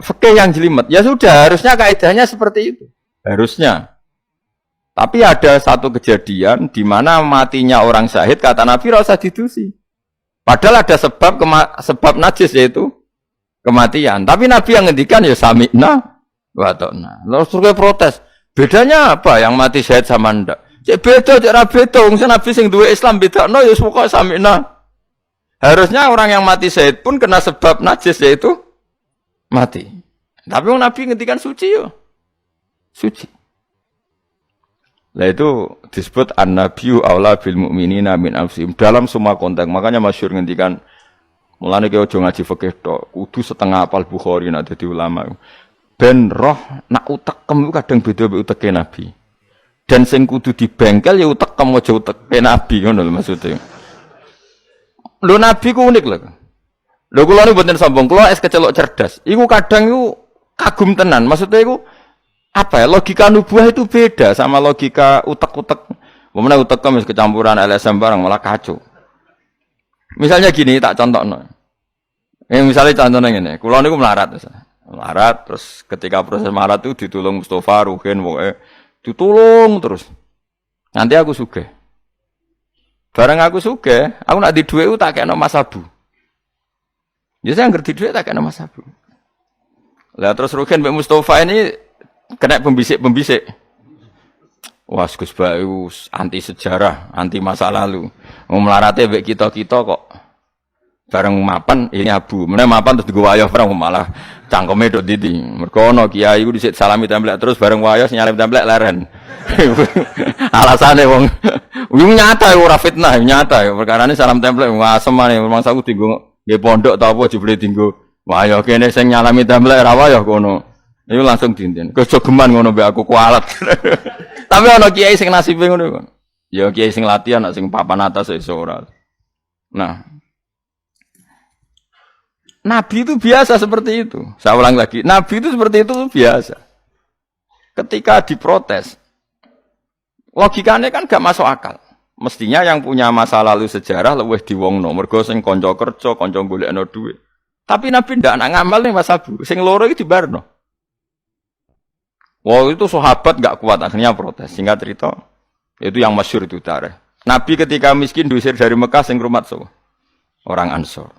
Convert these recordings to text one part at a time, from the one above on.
fikih yang jelimet. Ya sudah, harusnya kaidahnya seperti itu. Harusnya. Tapi ada satu kejadian di mana matinya orang syahid kata Nabi ora usah didusi. Padahal ada sebab najis yaitu kematian. Tapi Nabi yang ngendikan ya sami'na wa ta'na. Lalu suruh protes. Bedanya apa yang mati syahid sama ndak? Cek beda, cek ra beda. Wong Nabi sing duwe Islam bedakno ya pokoke sami'na. Harusnya orang yang mati syahid pun kena sebab najis yaitu mati. Tapi wong Nabi ngendikan suci yo. Suci. Nah itu disebut an-nabiyyu aula bil mu'minina min anfusihim dalam semua konteks. Makanya masyhur ngendikan mulane ki aja ngaji fikih tok, kudu setengah apal Bukhari nek dadi ulama. Ben roh nak utekem ku kadang beda mek uteke Nabi. Dan sing kudu dibengkel ya utekem aja uteke Nabi ngono lho maksudnya. Lho Nabi ku unik lho. Lho kula niku mboten sombong, kula es kecelok cerdas. Iku kadang iku kagum tenan. Maksudnya iku apa ya, logika nubuah itu beda sama logika utek-utek. Memang utek wis kecampuran LSM barang malah kacau. Misalnya gini, tak contohno. Misalnya contohnya ngene, kula niku melarat. Melarat terus ketika proses melarat itu ditulung Mustafa, Ruhin, pokoke ditulung terus. Nanti aku sugih. Bareng aku sugih, aku nak di dhuwit tak kena Mas Abu. Ya saya ngerti dhuwit tak kena Mas Abu. Lah terus Ruhin mbek Mustafa ini kena pembisik-pembisik. Wah, Gus Bayu anti sejarah, anti masa lalu. Mau melarate mbek kita-kita kok bareng mapan ini Abu. Meneh mapan terus digo wayah perang malah cangkeme nduk ndi. Mergo ana kiai iku dhisik salami templek terus bareng wayah nyalip templek leren. Alasane wong nyata ora fitnah, nyata ya. Perkarane salam templek asem maneh mangsa aku dienggo nggih pondok ta apa jebule dienggo wayah kene sing nyalami templek ra wayah kono. Itu langsung dinten. Kejogeman ngono mbek aku kualat. Tapi ana kiai sing nasibe ngono kok. Ya kiai sing latihan sing papan atas iso ora. Nah. Nabi itu biasa seperti itu. Saya ulang lagi, Nabi itu seperti itu biasa. Ketika diprotes, logikanya kan gak masuk akal. Mestinya yang punya masa lalu sejarah luwih diwongno, mergo sing kanca kerja, kanca golekno dhuwit. Tapi Nabi ndak nak ngamal ning Mas Abu, sing loro iki dibarno. Wah itu sahabat gak kuat akhirnya protes. Singkat cerita, itu yang masyhur itu tarikh. Nabi ketika miskin diusir dari Mekah sing rumat so. Orang Ansor.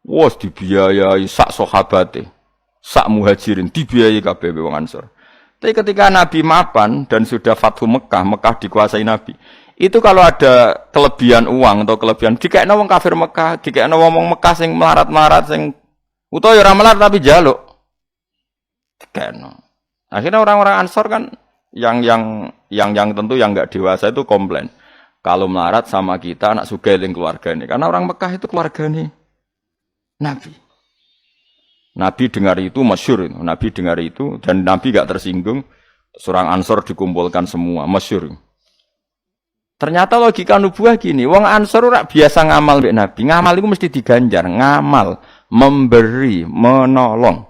Wah dibiayai sak sahabate, sak muhajirin dibiayai kabeh wong Ansor. Tapi ketika Nabi mapan dan sudah Fathu Mekah, Mekah dikuasai Nabi. Itu kalau ada kelebihan uang atau kelebihan dikekno wong kafir Mekah, dikekno wong Mekah sing melarat-melarat sing utawa ya ora melarat tapi njaluk. Dikekno. Akhirnya orang-orang Ansor kan yang tentu yang enggak dewasa itu komplain. Kalau melarat sama kita anak sugih ning keluargane. Karena orang Mekah itu keluargane Nabi. Nabi dengar itu masyhur. Nabi dengar itu dan Nabi enggak tersinggung. Surang Ansor dikumpulkan semua, masyhur. Ternyata logika nubuah gini, wong Ansor ora biasa ngamal mbek Nabi. Ngamal itu mesti diganjar, ngamal, memberi, menolong.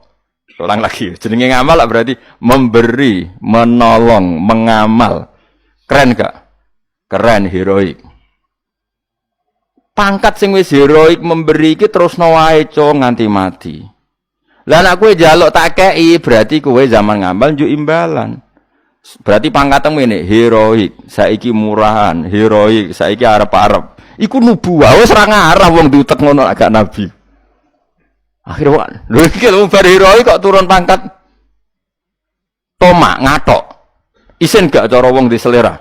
Ulang lagi, jenenge ngamal berarti memberi, menolong, mengamal. Keren gak? Keren, heroik. Pangkat sing wis heroik memberi iki terusno wae nganti mati. Lah nek kowe njaluk tak kei, berarti kowe zaman ngamal njuk imbalan. Berarti pangkatmu ini heroik, saiki murahan, heroik, saiki arep-arep. Iku nubuwah wis ora ngarah wong diutek ngono agak Nabi. Akhirnya, lho iki lho bar heroik kok turun pangkat. Tomak ngatok. Isin gak cara wong di selera.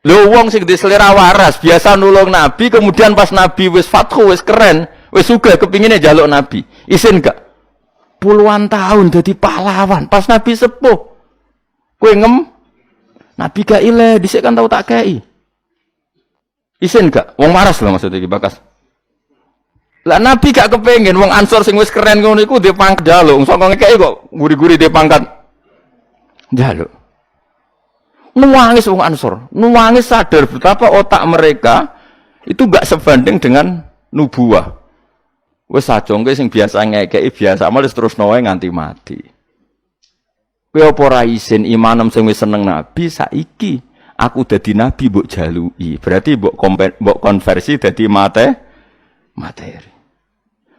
Lho wong sing di selera waras biasa nulung Nabi, kemudian pas Nabi wis fathu wis keren, wis sugih kepingine njaluk Nabi. Isin gak? Puluhan tahun jadi pahlawan pas Nabi sepuh. Kowe Nabi gak ile, dhisik kan tau tak kei. Isin gak? Wong waras lho maksudnya iki bakas. Lah Nabi gak kepengin wong Ansor sing wis keren ngono iku dhe pangkat njaluk, saka ngekeki kok guri-guri dhe pangkat njaluk. Nuwangis wong Ansor, nuwangis sadar betapa otak mereka itu gak sebanding dengan nubuah. Wis sajongke sing biasa ngekeki biasa malah terus wae nganti mati. Kowe apa ora isin imanem sing wis seneng Nabi saiki aku dadi nabi mbok jaluki. Berarti mbok konversi dadi materi.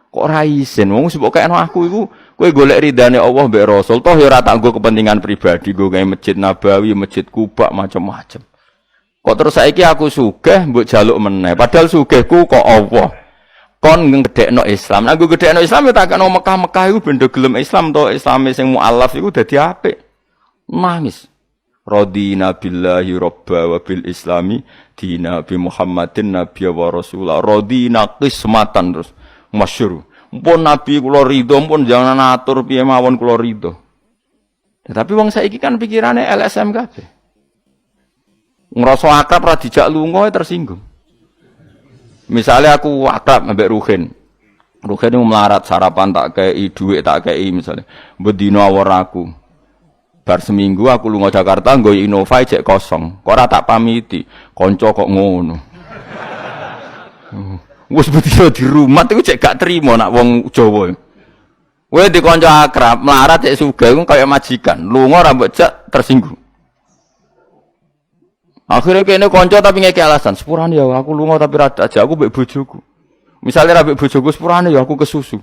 Kok ora isin? Wong sebab kayakno aku iku kowe golek ridane Allah mbek Rasul. Toh ya ora tak nggo kepentingan pribadi, nggo gawe Masjid Nabawi, Masjid Kuba macam-macam. Kok terus saiki aku sugih mbok jaluk meneh. Padahal sugihku kok Allah. Kon ngedekno Islam. Nah nggo gedekno Islam ya tak kena Mekah-Mekah iku ben gelem Islam to, Islame sing mualaf iku dadi apik. Nangis. Radina billahi robba wa bil islami dina bi Muhammadin nabiyya wa rasulah. Radina qismatan terus masyhur. Mpun nabi kula ridho, mpun jangan atur piye mawon kula ridho. Tapi wong saiki kan pikirane LSM kabeh. Ngrasa akrab ra dijak lunga tersinggung. Misalnya aku akrab ambek Ruhin. Ruhin itu melarat sarapan tak kei duit tak kei misalnya. Bedino awor aku. Bar seminggu aku lunga Jakarta nggo Innova cek kosong. Kok ora tak pamiti. Kanca kok ngono. Wes bedino di rumah iku cek gak trimo nak wong Jawa. Kowe di kanca akrab melarat cek sugih iku kaya majikan. Lunga ora mbok jak tersinggung. Akhirnya kene kanca tapi ngeke alasan, sepurane ya aku lunga tapi rada aja aku mbek bojoku. Misale ra mbek bojoku sepurane ya aku kesusu.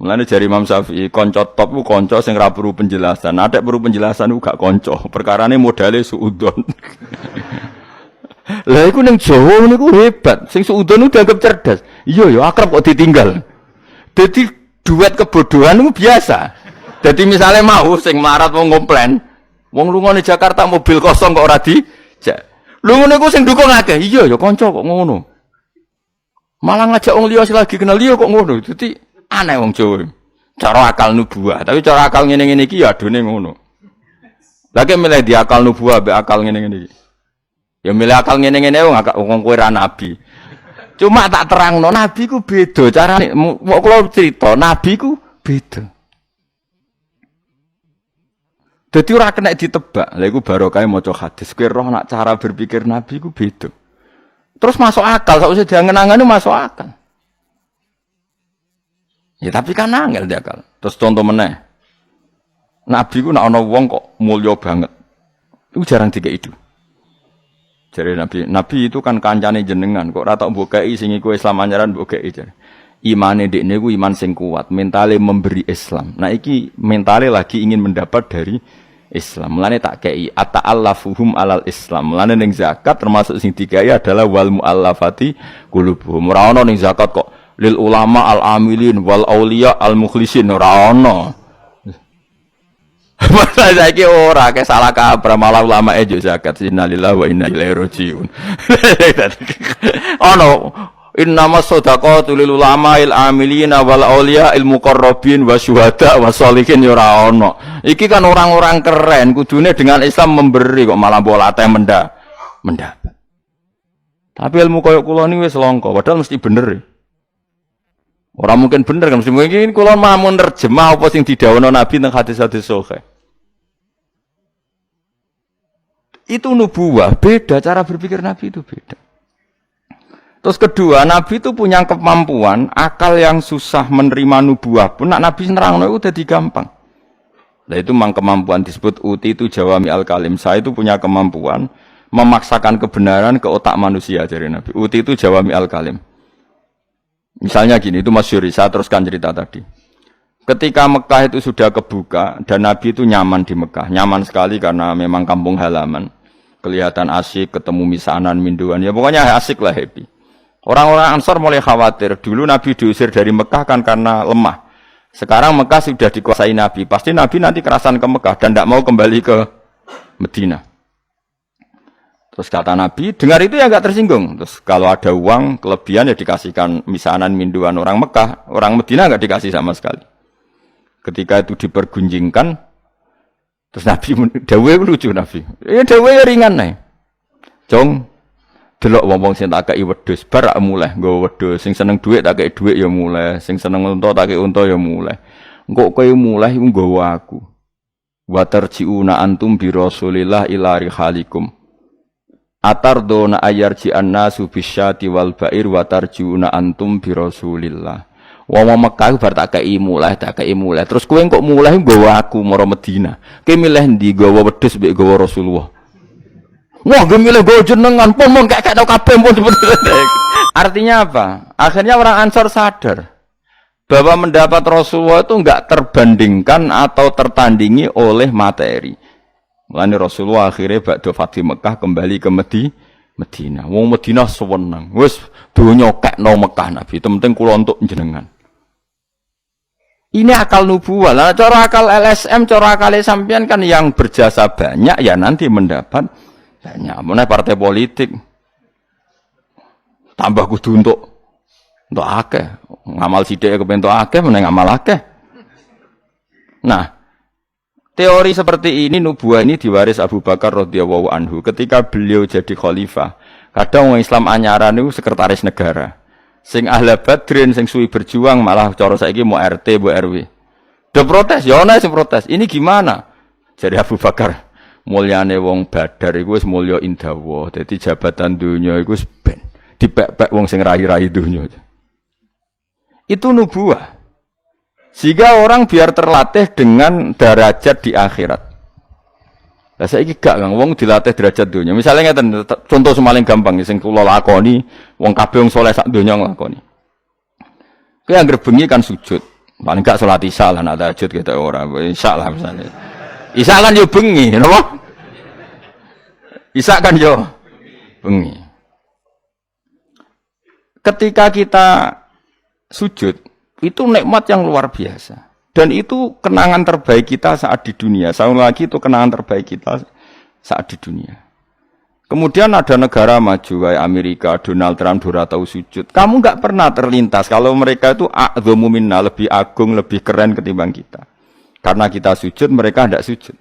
Mulane jari Imam Syafi'i, kanca top ku kanca sing ra perlu penjelasan. Nek perlu penjelasan ku gak kanca, perkarane modale suudon. Lah iku ning Jawa niku hebat, sing suudon ku dianggap cerdas. Iya ya akrab kok ditinggal. Dadi duet kebodohan itu biasa. Dadi misale mau sing melarat wong komplain wong lunga ning Jakarta mobil kosong kok ora dijak. Lho ngene ku sing dukung akeh. Iya ya kanca kok ngono. Malah ngajak wong liya lagi kenal liya kok ngono. Dadi aneh wong Jawa. Cara akal nubuah, tapi cara akal ngene-ngene iki ya adone ngono. Lagi milih di akal nubuah mbek akal ngene-ngene iki. Ya milih akal ngene-ngene wong kowe ra nabi. Cuma tak terangno nabi ku beda carane. Kok kula cerita nabi ku beda. Dadi ora kena ditebak. Lha iku barokah maca hadis. Kowe roh nak cara berpikir Nabi iku beda. Terus masuk akal, sakwise diangen-angene masuk akal. Ya tapi kan angel dia akal. Terus contoh meneh. Nabi ku nak ana wong kok mulya banget. Iku jarang dikeki itu. Jare Nabi itu kan kancane jenengan, kok ora tak mbokeki sing iku Islam anyaran mbokeki jare. Imane dekne ku iman sing kuat, mentale memberi Islam. Nah iki mentale lagi ingin mendapat dari Islam. Mulane tak kei ata'allafuhum alal Islam. Mulane ning zakat termasuk sing dikai adalah wal muallafati qulubuhum. Ora ono ning zakat kok lil ulama al amilin wal auliya al mukhlisin ora ono. Masa saiki ora ke salah kabar malah ulama ejo zakat innalillahi wa inna ilaihi rajiun. Ono innamas shadaqatu lil ulama'il amilina wal auliya il muqarrabin wasyuhada wasolihin ya ora ono. Iki kan orang-orang keren kudune dengan Islam memberi kok malah bolate mendapat. Tapi ilmu koyo kula niki wis langka padahal mesti bener. Ora mungkin bener kan mesti mungkin kula mamun nerjemah apa sing didhawuhna Nabi teng hadis-hadis sahih. Itu nubuwah, beda cara berpikir Nabi itu beda. Terus kedua, Nabi itu punya kemampuan, akal yang susah menerima nubuah pun, nak Nabi nerangno itu jadi gampang. Nah itu memang kemampuan disebut uti itu jawami al-kalim. Saya itu punya kemampuan memaksakan kebenaran ke otak manusia dari Nabi. Uti itu jawami al-kalim. Misalnya gini, itu masyhur, saya teruskan cerita tadi. Ketika Mekah itu sudah kebuka dan Nabi itu nyaman di Mekah, nyaman sekali karena memang kampung halaman. Kelihatan asyik, ketemu misanan, minduan, ya pokoknya asyik lah, happy. Orang-orang Ansor mulai khawatir. Dulu Nabi diusir dari Mekah kan karena lemah. Sekarang Mekah sudah dikuasai Nabi. Pasti Nabi nanti kerasan ke Mekah dan tidak mau kembali ke Medina. Terus kata Nabi, dengar itu ya enggak tersinggung. Terus kalau ada uang, kelebihan ya dikasihkan misanan minduan orang Mekah. Orang Medina enggak dikasih sama sekali. Ketika itu dipergunjingkan, terus Nabi, dawe lucu Nabi. Ya dawe ringan nih. Jong, delok wong-wong sing tak kei wedhus bar mulai nggo wedhus sing seneng dhuwit tak kei dhuwit ya mulai sing seneng unta tak kei unta ya mulai engko kowe mulai iku nggawa aku wa tarjiuna antum bi rasulillah ila rihalikum atardona ayarji annasu bisyati wal bair wa tarjiuna antum bi rasulillah wong Mekah bar tak kei mulai terus kowe kok mulai nggawa aku marang Madinah kowe milih ndi nggawa wedhus mbek nggawa Rasulullah. Wah, gemile go jenengan pun kayak tau kabeh pun. Artinya apa? Akhirnya orang Ansor sadar. Bahwa mendapat Rasulullah itu enggak terbandingkan atau tertandingi oleh materi. Mulane Rasulullah akhirnya ba'da Fathu Mekah kembali ke Medina. Wong Medina sewenang. Wis donya kekno Mekah Nabi. Penting kula untuk jenengan. Ini akal nubuwah. Lah cara akal LSM, cara akal sampean kan yang berjasa banyak ya nanti mendapat banyak. Meneh partai politik tambah kudu untuk akeh. Ngamal sithik kepentok akeh meneh ngamal akeh. Nah, teori seperti ini nubuah ini diwaris Abu Bakar radhiyallahu anhu ketika beliau jadi khalifah. Kadang orang Islam anyaran itu sekretaris negara. Sing ahli badrin sing suwi berjuang malah cara saiki mau RT, mau RW. Do protes, ya ana sing protes. Ini gimana? Jadi Abu Bakar, mulyane wong Badar iku wis mulya indawa. Dadi jabatan dunya iku wis ben dipek-pek wong sing rai-rai dunya. Itu nubuah. Sehingga orang biar terlatih dengan derajat di akhirat. Lah saiki gak Kang wong dilatih derajat dunya. Misalnya ngeten contoh semaling gampang sing kula lakoni, wong kabeh wong saleh sak donya nglakoni. Kowe anggere bengi kan sujud. Paling gak salat Isya lah nak tahajud kita ora. Isya lah misalnya. Isya kan yo bengi, napa? Isya kan yo bengi. Ketika kita sujud, itu nikmat yang luar biasa. Dan itu kenangan terbaik kita saat di dunia. Sekali lagi itu kenangan terbaik kita saat di dunia. Kemudian ada negara maju kayak Amerika, Donald Trump tahu sujud. Kamu nggak pernah terlintas kalau mereka itu a'dhamu minna, lebih agung, lebih keren ketimbang kita. Karena kita sujud, mereka tidak sujud.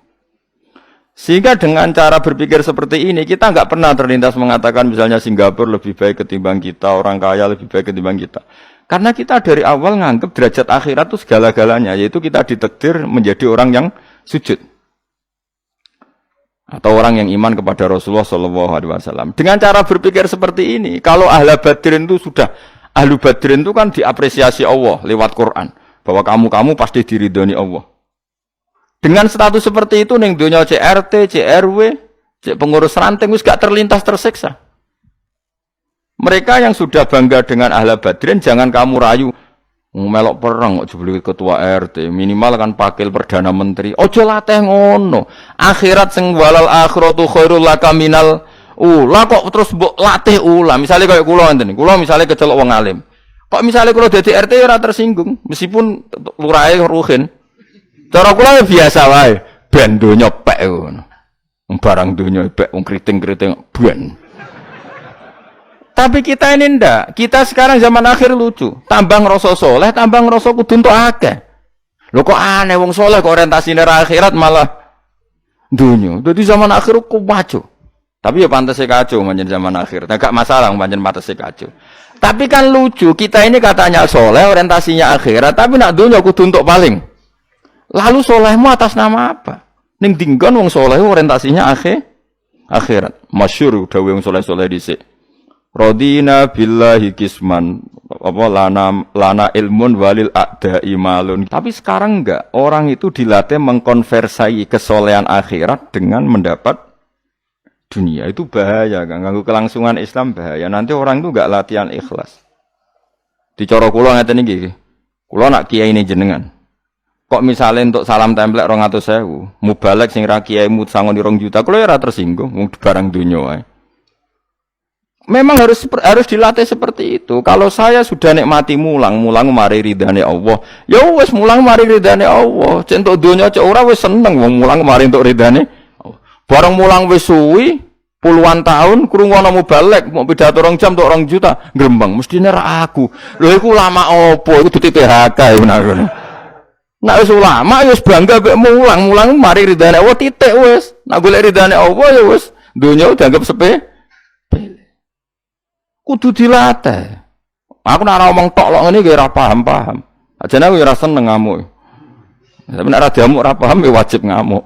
Sehingga dengan cara berpikir seperti ini, kita nggak pernah terlintas mengatakan misalnya Singapura lebih baik ketimbang kita, orang kaya lebih baik ketimbang kita. Karena kita dari awal nganggap derajat akhirat itu segala-galanya, yaitu kita ditakdir menjadi orang yang sujud. Atau orang yang iman kepada Rasulullah SAW. Dengan cara berpikir seperti ini, kalau ahlu badrin itu sudah, ahlu badrin itu kan diapresiasi Allah lewat Quran. Bahwa kamu pasti diridhoni Allah. Dengan status seperti itu, ning dunia CRT, CRW, pengurus ranting, wis gak terlintas tersiksa. Mereka yang sudah bangga dengan ahli badrin, jangan kamu rayu. Melok perang kok jebule ketua RT, minimal kan pakil perdana menteri. Ojo latih ngono. Akhirat sing walal akhiratu khairul laka minal ula kok terus mbok latih ula. Misale kaya kula ngenten. Kula misale kecelok wong alim. Kok misale kula dadi RT ora tersinggung, meskipun lurahe ruhin. Cara kula biasa wae, ben donya pek ngono. Barang donya pek wong kriting-kriting ben. Tapi kita ini ndak. Kita sekarang zaman akhir lucu. Tambah ngerasa soleh, tambah ngerasa kudu entuk akeh. Lho kok aneh wong soleh kok orientasine akhirat malah dunya. Dadi zaman akhir kok maco. Tapi ya pantes kacau manjen zaman akhir. Enggak masalah manjen pantes kacau. Tapi kan lucu, kita ini katanya soleh, orientasinya akhirat, tapi nak dunya kudu entuk paling. Lalu solehmu atas nama apa? Ning dinggon wong soleh orientasinya akhirat. Masyhur dawuh wong soleh-soleh dhisik. Radina billahi kisman apa lana ilmun walil a'da'i malun. Tapi sekarang enggak, orang itu dilatih mengkonversai kesolehan akhirat dengan mendapat dunia. Itu bahaya kan, ganggu kelangsungan Islam bahaya. Nanti orang itu enggak latihan ikhlas. Dicara kula ngeten iki. Kula nak kiai ini jenengan. Kok misalnya untuk salam template 200.000, mubalek sing ra kiaimu sangoni 2 juta, kula ora tersinggung wong barang dunya wae. Memang harus dilatih seperti itu. Kalau saya sudah nikmati mulang mari ridhane Allah. Ya wis mulang mari ridhane Allah. Centuk donya cek ora wis seneng wong mulang mari entuk ridhane. Bareng mulang wis suwi puluhan tahun krungono mubalek mau pidato 2 jam entuk 2 juta, grembang mestine ra aku. Lho iku ulama opo? Iku dudu PHK ya bener. Nek wis ulama wis bangga mek mulang mari ridhane Allah titik wis. Nek golek ridhane Allah ya wis donya dianggap kudu dilatih. Aku nak ngomong tok lok ngene iki ora paham. Ajane aku ora seneng ngamuk. Tapi nek ora diamuk ora paham ya wajib ngamuk.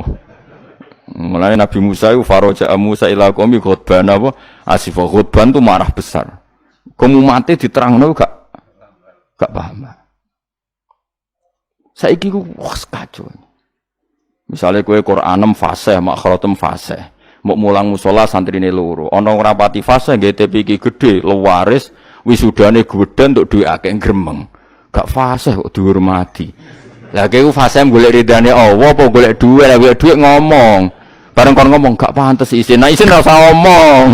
Mulane Nabi Musa itu faraja Musa ila qaumi khutban apa? Asifah khutban itu marah besar. Kamu mati diterangno gak paham. Saiki ku wis kacau. Misale kowe Quran 6 fasih, makhratum fasih. Mbok mulang musala santrine loro. Ana ora pati fase nggih TPQ gedhe, lewaris, wisudane gedhe entuk dhuwit akeh gremeng. gak fasih kok dihormati. Lah kowe fasih golek ridane Allah apa golek dhuwit, lah golek dhuwit ngomong. Bareng kon ngomong gak pantes isin. Nah isin ora usah ngomong.